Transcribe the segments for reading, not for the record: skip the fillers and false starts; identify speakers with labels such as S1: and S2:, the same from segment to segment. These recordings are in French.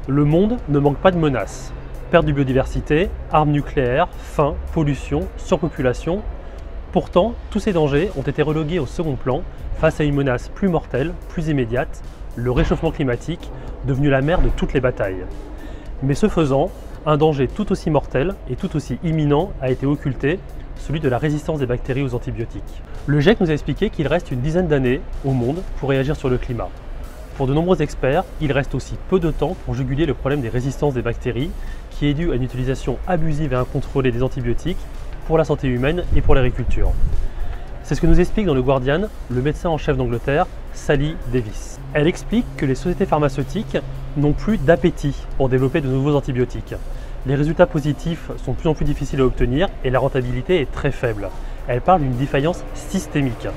S1: Le monde ne manque pas de menaces. Perte de biodiversité, armes nucléaires, faim, pollution, surpopulation. Pourtant, tous ces dangers ont été relégués au second plan face à une menace plus mortelle, plus immédiate, le réchauffement climatique, devenu la mère de toutes les batailles. Mais ce faisant, un danger tout aussi mortel et tout aussi imminent a été occulté, celui de la résistance des bactéries aux antibiotiques. Le GIEC nous a expliqué qu'il reste une dizaine d'années au monde pour réagir sur le climat. Pour de nombreux experts, il reste aussi peu de temps pour juguler le problème des résistances des bactéries, qui est dû à une utilisation abusive et incontrôlée des antibiotiques pour la santé humaine et pour l'agriculture. C'est ce que nous explique dans le Guardian le médecin en chef d'Angleterre, Sally Davies. Elle explique que les sociétés pharmaceutiques n'ont plus d'appétit pour développer de nouveaux antibiotiques. Les résultats positifs sont de plus en plus difficiles à obtenir et la rentabilité est très faible. Elle parle d'une défaillance systémique.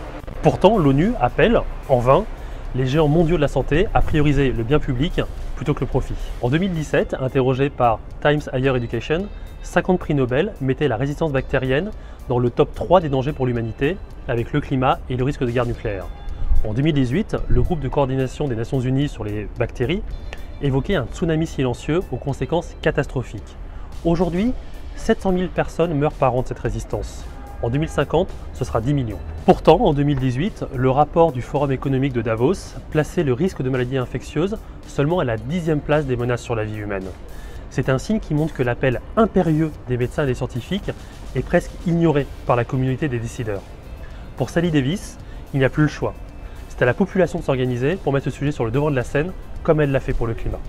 S1: Pourtant, l'ONU appelle, en vain, les géants mondiaux de la santé à prioriser le bien public plutôt que le profit. En 2017, interrogé par Times Higher Education, 50 prix Nobel mettaient la résistance bactérienne dans le top 3 des dangers pour l'humanité, avec le climat et le risque de guerre nucléaire. En 2018, le groupe de coordination des Nations Unies sur les bactéries évoquait un tsunami silencieux aux conséquences catastrophiques. Aujourd'hui, 700 000 personnes meurent par an de cette résistance. En 2050, ce sera 10 millions. Pourtant, en 2018, le rapport du Forum économique de Davos plaçait le risque de maladies infectieuses seulement à la 10e place des menaces sur la vie humaine. C'est un signe qui montre que l'appel impérieux des médecins et des scientifiques est presque ignoré par la communauté des décideurs. Pour Sally Davies, il n'y a plus le choix. C'est à la population de s'organiser pour mettre ce sujet sur le devant de la scène, comme elle l'a fait pour le climat.